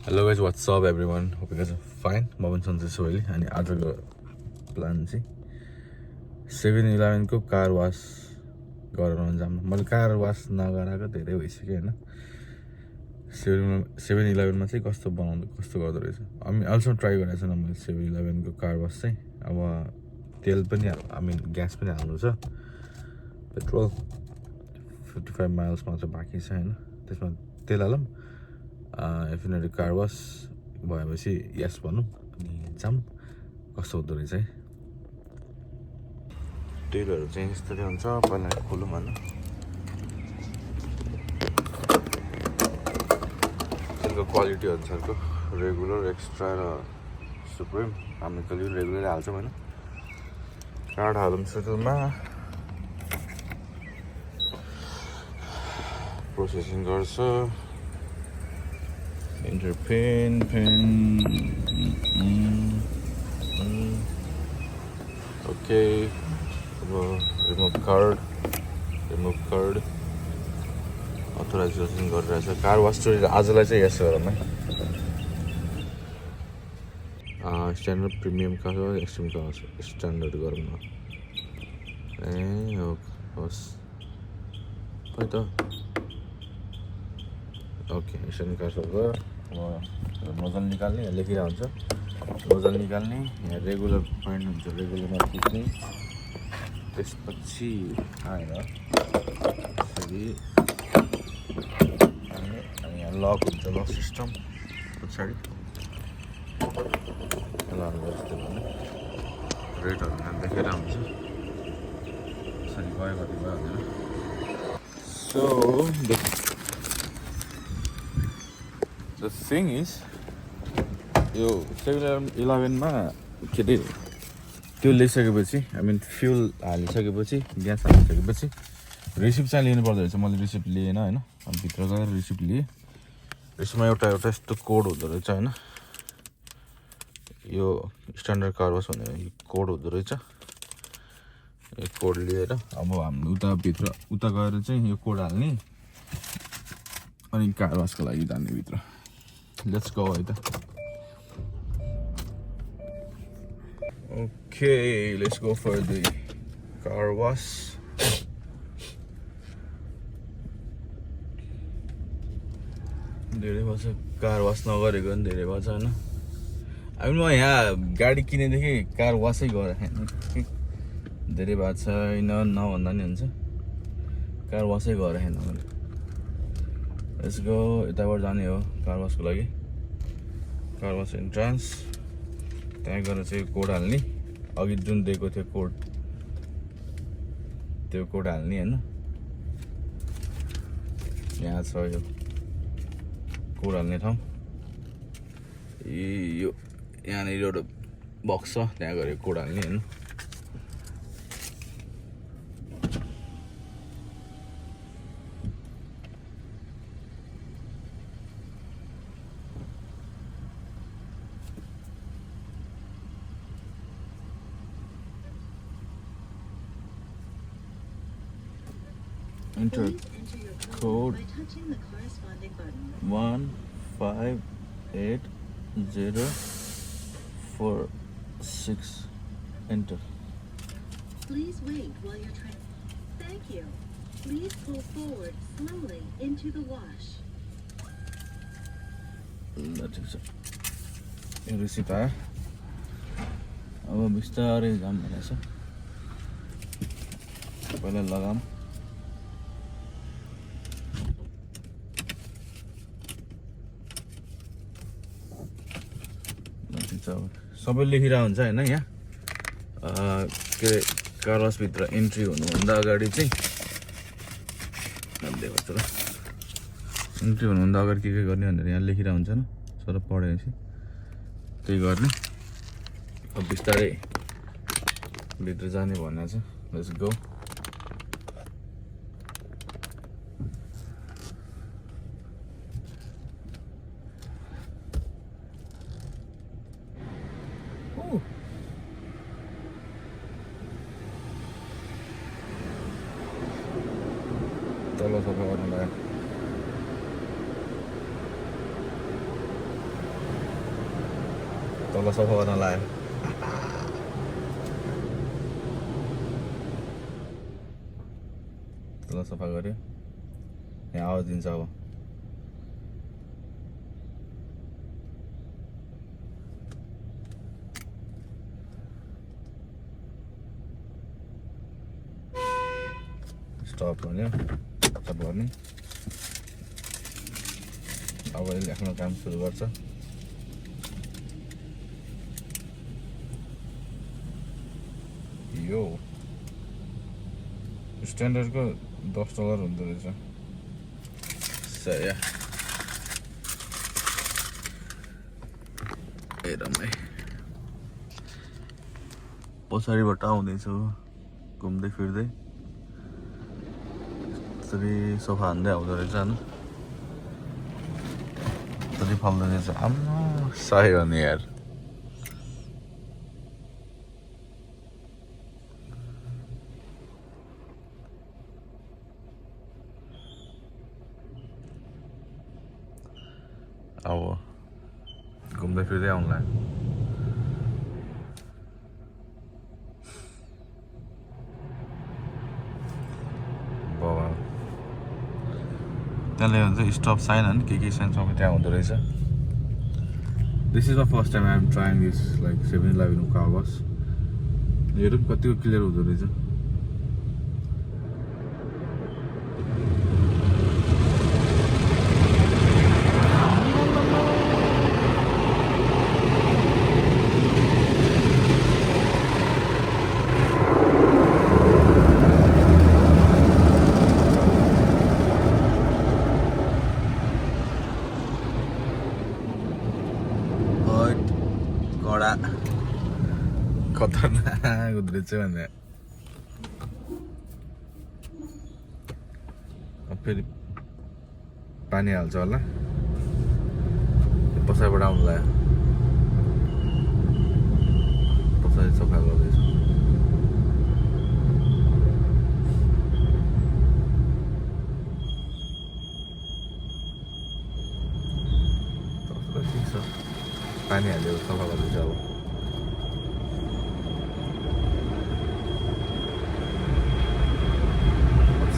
Hello guys what's up everyone hope you guys are fine म पनि सन्चै छु अहिले अनि आजको प्लान चाहिँ 7-Eleven को कार वास गराउन जाम मैले कार वास नगराएको धेरै भइसक्यो होइन 7-Eleven मा चाहिँ कस्तो गर्दो रहेछ अनि अल्सो ट्राई गरेको छैन मैले 7-Eleven को कार वास चाहिँ अब तेल पनि ग्यास पनि हाल्नु छ पेट्रोल 55 माइल्स मात्र बाँकी छ होइन त्यसमा तेल हालौँ डेफिनेटली कार वास भएपछि यस भनौँ अनि जाम कस्तो हुँदो रहेछ है तेलहरू चाहिँ यस्तै हुन्छ पहिला खोलौँ होइन तेलको क्वालिटी अनुसारको रेगुलर एक्स्ट्रा र सुप्रिम हामी कहिले रेगुलरै हाल्छौँ होइन कार्ड हालौँ सुरुमा प्रोसेसिङ गर्छ enter pin okay remove card authorization गरिरहेछ कार वास चोरी आजलाई चाहिँ यस गरौँ है स्ट्यान्डर्ड प्रिमियम का हो एक्सट्रिम का स्ट्यान्डर्ड गरौँ न ए होस् खै त ओके स्ट्यान्डर्ड कार हो नोजल निकाल्ने लेखिरहेको हुन्छ नोजल निकाल्ने यहाँ रेगुलर पोइन्ट हुन्छ रेगुलरमा खिच्ने त्यसपछि आएर यसरी अनि यहाँ लक हुन्छ लक सिस्टम पछाडि जस्तो भने रेटहरू यहाँ देखेर हुन्छ यसरी गयो कति भयो भनेर सो The thing is, यो 7-Eleven मा के अरे त्यो ल्याइसकेपछि फ्युल हालिसकेपछि ग्यास हालिसकेपछि रिसिप्ट चाहिँ लिनु पर्दो रहेछ मैले रिसिप्ट लिएन होइन अनि भित्र गएर रिसिप्ट लिएँ यसमा एउटा यस्तो कोड हुँदो रहेछ होइन यो स्ट्यान्डर्ड कार वास भनेर कोड हुँदो रहेछ यो कोड लिएर अब हामी उता गएर चाहिँ यो कोड हाल्ने अनि कार वासको लागि जाने भित्र Let's go है त Okay, let's go for the car wash धेरै भन्छ कार वास नगरेको पनि धेरै भन्छ होइन म यहाँ गाडी किनेदेखि कार वासै गरेको धेरै भएको छैन नभन्दा नि हुन्छ कार वासै गरेको मैले Let's go यताबाट जाने हो कार वासको लागि कार वास एन्ट्रान्स त्यहाँ गएर चाहिँ कोड हाल्ने अघि जुन दिएको थियो कोड त्यो कोड हाल्ने होइन यहाँ छ यो कोड हाल्ने ठाउँ यो यहाँनिर एउटा बक्स छ त्यहाँ गएर कोड हाल्ने होइन Enter code 158046. Enter. Please wait while you're trying. Thank you. Please pull forward slowly into the wash. That is it. Receipt आयो अब बिस्तारै जाम भनेछ पहिला लगाम सबै लेखिरहेको हुन्छ होइन यहाँ के अरे कार वासभित्र इन्ट्री हुनुभन्दा अगाडि चाहिँ इन्ट्री हुनुभन्दा अगाडि के गर्ने भनेर यहाँ लेखिरहेको हुन्छ नि सर पढेपछि त्यही गर्ने अब बिस्तारै भित्र जाने भनेको छ लेट्स गो तल सफा गर्नु लाग्यो तल सफा गर्न लाग्यो तल सफा गऱ्यो यहाँ आवाज दिन्छ अब स्टप भन्यो स्टप गर्ने अब यसले आफ्नो काम सुरु गर्छ यो स्ट्यान्डर्डको $10 हुँदो रहेछ सया हेरमै पछाडिबाट आउँदैछु घुम्दै फिर्दै त्यसरी सोफा हान्दै आउँदो रहेछ होइन त्यसरी फल्दो रहेछ आम्मा सही हो नि यार अब घुम्दै फिर्दै आउनुलाई त्यसले भन्छ स्टप साइन होइन के साइन सबै त्यहाँ हुँदो रहेछ this is the first time I am trying this like 7-Eleven car wash हेरौँ कतिको क्लियर हुँदो रहेछ कडा खतरनाक हुँदो रहेछ भने फेरि पानी हाल्छ होला पछाडिबाट आउनु लाग्यो पछाडि सफा गर्दैछ ठिक छ पानी हाल्यो सफा गर्दैछ अब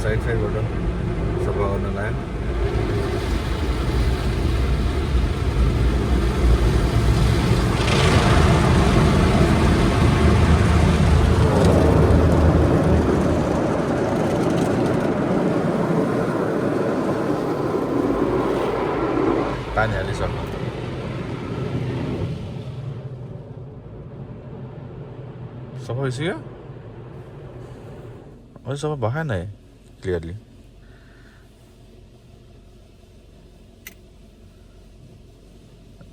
साइडबाट सफा गर्न लाग्यो पानी हालिसक्यो सफा भइसक्यो अझै सफा भएन है क्लियरली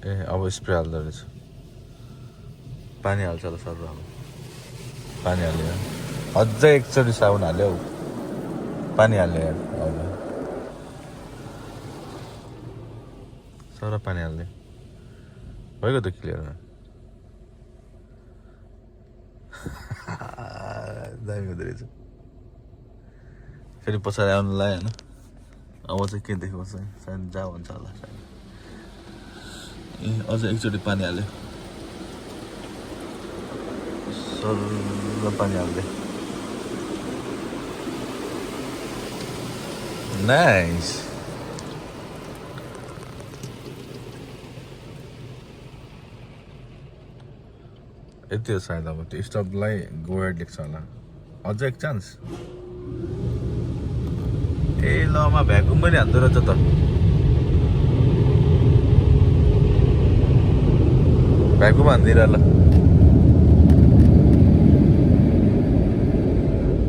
ए अब स्प्रे हाल्दो रहेछ पानी हाल्छ होला सर अब पानी हाल्यो अझै एकचोटि साबुन हाल्यो पानी हाल्यो यार अब सर पानी हाल्यो भइगयो त क्लियर दामी हुँदो रहेछ फेरि पछाडि आउनु लाग्यो होइन अब चाहिँ के देखाउँछ सायद जा भन्छ होला सायद ए अझ एकचोटि पानी हाल्यो सर पानी हाल्दै नाइस यति हो सायद अब त्यो स्टपलाई गो एड लेख्छ होला अझ एक चान्स ए लमा भ्याकुम पनि हान्दो रहेछ त भ्याकुम हान्दिएर ल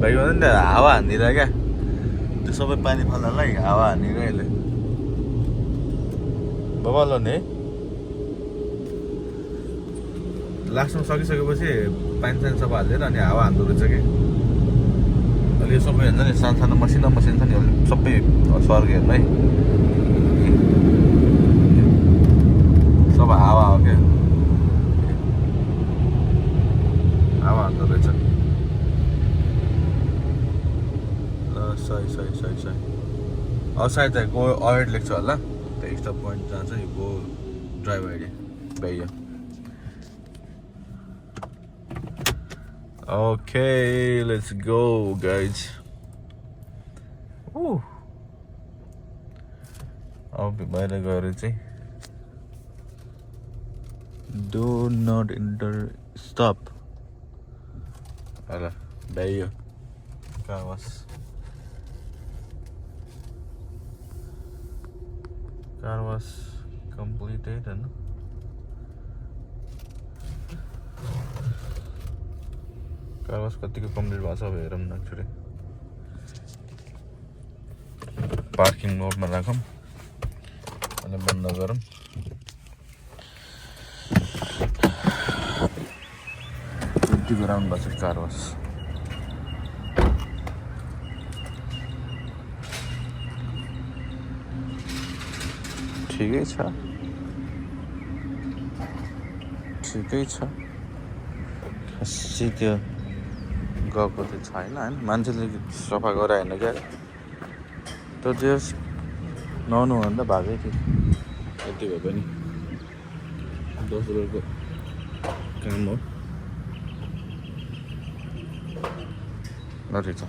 भ्याकुम नि हावा हान्दिएर क्या त्यो सबै पानी फाल्नलाई हावा हानेर यसले बबालो नि लास्टमा सकिसकेपछि पानी सानी सबै हालिदिएर अनि हावा हान्दो रहेछ कि अहिले यो सबै हुन्छ नि सानो सानो मसिन छ नि सबै सर्गेहरू है सबै हावा हो क्या हावा हान्दो रहेछ सही अब सायद गो अवेड लेख्छ होला त्यो स्टप पोइन्ट जहाँ चाहिँ गो ड्राइभ आइडिया भइयो Okay, let's go, guys. Woo. अब बाहिर गएर चाहिँ do not enter stop. Ala, भयो car wash. Car wash completed and car wash कतिको कम्प्लिट भएको छ अब हेरौँ न एकचोटि पार्किङ मोडमा राखौँ अनि बन्द गरौँ यति गराउनु भएको छ कार वास ठिकै छ खासै त्यो गएको चाहिँ छैन होइन मान्छेले सफा गराएन क्या त्यो जस नहुनुभन्दा भागै थियो यति भए पनि दोस्रोको काम हो ल ठिक छ